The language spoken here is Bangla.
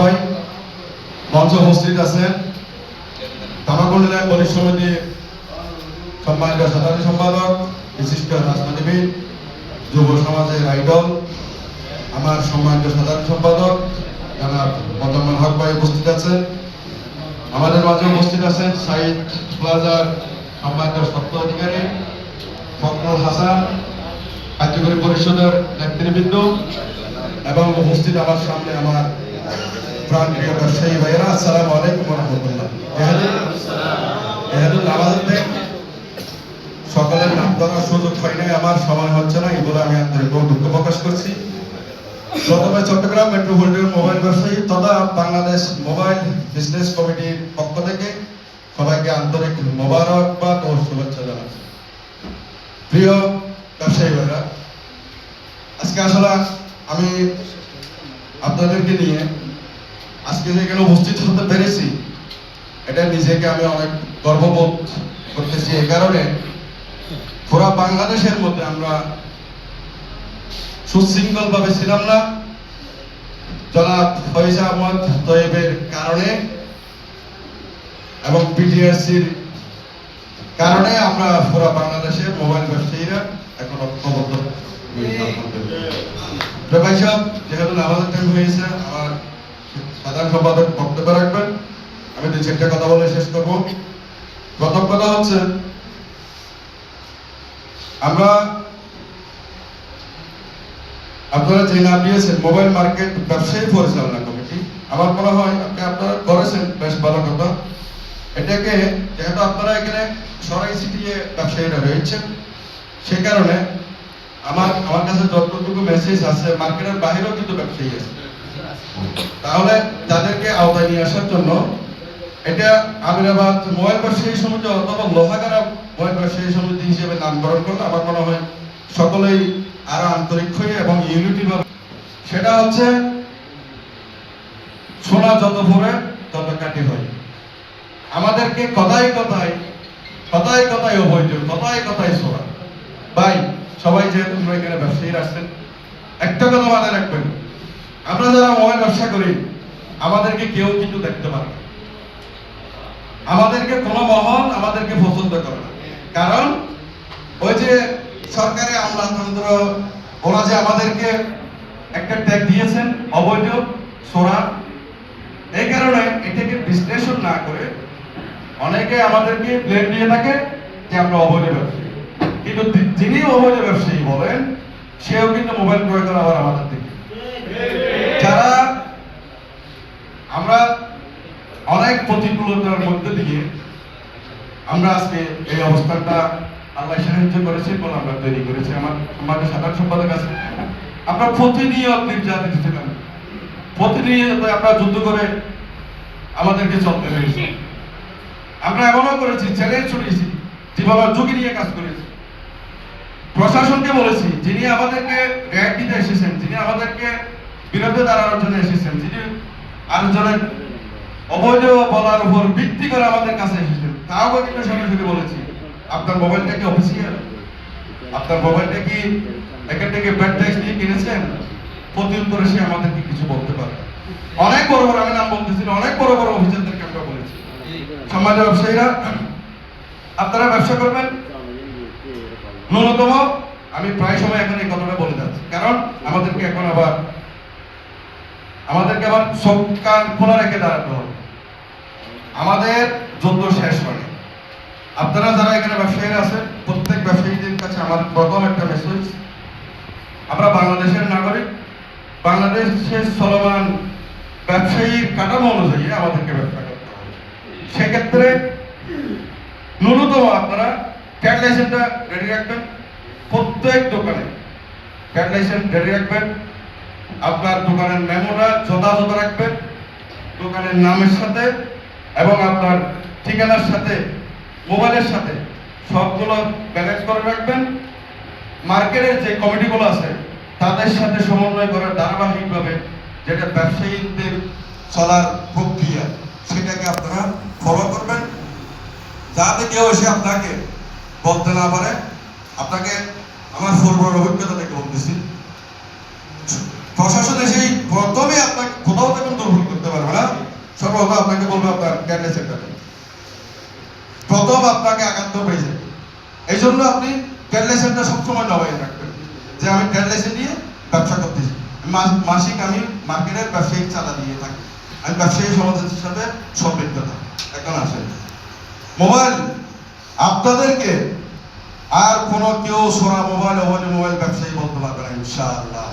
সবাই মঞ্চে উপস্থিত আছেন। তামাকুল ইউনিয়ন বণিক সমিতির সম্মানিত সাধারণ সম্পাদক, বিশিষ্ট রাজনীতিবিদ, যুব সমাজের আইডল, আমার সম্মানিত সাধারণ সম্পাদক জনাব মোজাম্মেল হক ভাই উপস্থিত আছেন। আমাদের মাঝে উপস্থিত আছেন সাইদ প্লাজার সম্মানিত স্বত্ব অধিকারী ফখরুল হাসান, কার্যকরী পরিষদের নেতৃবৃন্দ, এবং উপস্থিত আমার সামনে আমার প্রাণপ্রিয় ব্যবসায়ী ভাইয়েরা। আসসালামু আলাইকুম ওয়া রাহমাতুল্লাহ। সকলের নাম ধরার সুযোগ হয় নাই, আমার সময় হচ্ছে না, এগুলো আমি আন্তরিক দুঃখ প্রকাশ করছি। প্রথমে চট্টগ্রাম মেট্রোপলিটন মোবাইল ব্যবসায়ী তথা বাংলাদেশ মোবাইল বিজনেস কমিটির পক্ষ থেকে সবাইকে আন্তরিক মোবারকবাদ ও শুভেচ্ছা জানাচ্ছি। প্রিয় ব্যবসায়ী ভাইরা, আজকে আসলে আমি আপনাদেরকে নিয়ে আজকে যেখানে উপস্থিত হতে পেরেছি, এটা নিজেকে আমি অনেক গর্ববোধ করতেছি। এই কারণে পুরা বাংলাদেশের মধ্যে আমরা সুশৃঙ্খল ভাবে ছিলাম না। জনাব ফয়জা আহমদ তয়েবের কারণে এবং পিটিআরসির কারণে আমরা পুরা বাংলাদেশের মোবাইল ব্যবসায়ীরা এখন ঐক্যবদ্ধ। ভাই সাহেব, যেহেতু আমাদের টাইম হয়েছে, আমার সাধারণ সম্পাদক বক্তব্য রাখবেন, আমি দুই চারটা কথা বলে শেষ করব। প্রথম কথা হচ্ছে, আমরা আপনারা যে নাম দিয়েছেন মোবাইল মার্কেট ব্যবসায়ী পরিচালনা কমিটি, আমার মনে হয় আপনারা করেছেন বেশ ভালো কথা। এটাকে যেহেতু আপনারা এখানে সরাই সিটিয়ে ব্যবসায়ীরা রয়েছেন, সে কারণে আমার কাছে যতটুকু মেসেজ আছে, মার্কেটের বাইরেও কিন্তু ব্যবসায়ী আছে, তাহলে তাদেরকে আওতায় নিয়ে আসার জন্য এটা আমিরাবাদ মোবাইল ব্যবসায়ী সমিতি অথবা লোহাগাড়া মোবাইল ব্যবসায়ী সমিতি হিসেবে নামকরণ করলে আমার মনে হয় সকলেই আরো আন্তরিক হয়ে এবং ইউনিটি ভাবে, সেটা হচ্ছে সোনা যত ভরে তত কাটি হয়। আমাদেরকে কথায় কথায় অবৈধ, কথায় সোনা। ভাই সবাই যেহেতু এখানে ব্যবসায়ীরা আসছেন, একটা কথা মাথায় রাখবেন, আমরা যারা মোবাইল ব্যবসা করি আমাদেরকে কেউ কিন্তু দেখতে পারে না, আমাদেরকে কোনো মহল আমাদেরকে পছন্দ করে না। কারণ ওই যে সরকারি আমলাতন্ত্র, ওরা যে আমাদেরকে একটা ট্যাগ দিয়েছেন অবৈধ সোনা, এই কারণে এটাকে বিশ্লেষণ না করে অনেকে আমাদেরকে ব্লেম দিয়ে থাকে যে আমরা অবৈধ ব্যবসায়ী। কিন্তু যিনি অবৈধ ব্যবসায়ী বলেন, সেও কিন্তু মোবাইল ক্রয় করে আবার আমাদের থেকে। যারা আমরা অনেক প্রতিকূলতার মধ্যে দিয়ে আমরা আজকে এই অবস্থানটা আল্লাহ সাহায্য করেছে বলে আমরা তৈরি করেছি। আমাদের সাধারণ সম্পাদক আছে, আমরা প্রতিনিয়ত নির্যাতিত ছিলাম, প্রতিনিয়ত আমরা যুদ্ধ করে আমাদেরকে চলতে হয়েছে। আমরা এমনও করেছি, চ্যালেঞ্জ ছড়িয়েছি, যেভাবে ঝুঁকি নিয়ে কাজ করেছি। প্রশাসনকে বলেছি, যিনি আমাদেরকে র্যাট দিতে এসেছেন, যিনি আমাদেরকে বিরুদ্ধে দাঁড়ানোর জন্য এসেছেন, যিনি আরেকজনের অবৈধ বলার উপর ভিত্তি করে আমাদের কাছে এসেছেন, তাও কিন্তু সরাসরি বলেছি, আপনার মোবাইলটা কি অফিসিয়াল? আপনার মোবাইলটা কি এখান থেকে ব্যাড ট্যাক্স দিয়ে কিনেছেন? প্রতি উত্তরে সে আমাদেরকে কিছু বলতে পারে। অনেক বড় বড়, আমি নাম বলতেছি না, অনেক বড় বড় অফিসারদেরকে আমরা বলেছি, সম্মানিত ব্যবসায়ীরা আপনারা ব্যবসা করবেন ন্যূনতম, আমি প্রায় সময় এখন এই কথাটা বলে যাচ্ছি, কারণ আমাদেরকে আবার সব কান খোলা রেখে দাঁড়াতে হবে। আমাদের যুদ্ধ শেষ হয়নি। আপনারা যারা এখানে ব্যবসায়ীরা আছেন, প্রত্যেক ব্যবসায়ীদের কাছে আমার প্রথম একটা মেসেজ, আমরা বাংলাদেশের নাগরিক, বাংলাদেশের চলমান ব্যবসায়ীর কাঠামো অনুযায়ী আমাদেরকে ব্যবসা করতে হবে। সেক্ষেত্রে ন্যূনতম আপনারা ট্রেড লাইসেন্সটা রেডি রাখবেন, প্রত্যেক দোকানে ট্রেড লাইসেন্স রেডি রাখবেন, আপনার দোকানের মেমোটা যথাযথ রাখবেন, দোকানের নামের সাথে এবং আপনার ঠিকানার সাথে, মোবাইলের সাথে সবগুলো ব্যালেন্স করে রাখবেন। মার্কেটের যে কমিটিগুলো আছে তাদের সাথে সমন্বয় করে ধারাবাহিকভাবে যেটা ব্যবসায়ীদের চলার প্রক্রিয়া, সেটাকে আপনারা ফলো করবেন, যাতে কেউ এসে আপনাকে বলতে না পারে। আপনাকে আমার পূর্বের অভিজ্ঞতা থেকে বলতেছি, প্রশাসন এসেই প্রথমে আপনাকে কোথাও যখন ভুল করতে পারবে না। সর্বপ্রথম আপনাকে বলবো আপনার ক্যান্ডেল সেটটা প্রথম আপনাকে আঘাত পেয়েছে, এই জন্য আপনি ক্যালকুলেশনটা সবসময় নবাই রাখবেন যে আমি ক্যালকুলেশন নিয়ে ব্যবসা করতেছি। মাসিক আমি মার্কেটের ব্যবসায়িক চাঁদা দিয়ে থাকি, আমি ব্যবসায়ী সমাজের হিসাবে সম্পৃক্ত থাকি। এখন আসেন মোবাইল, আপনাদেরকে আর কোনো কেউ সোনা মোবাইল মোবাইল ব্যবসায়ী বলতে পারবে না ইনশাআল্লাহ।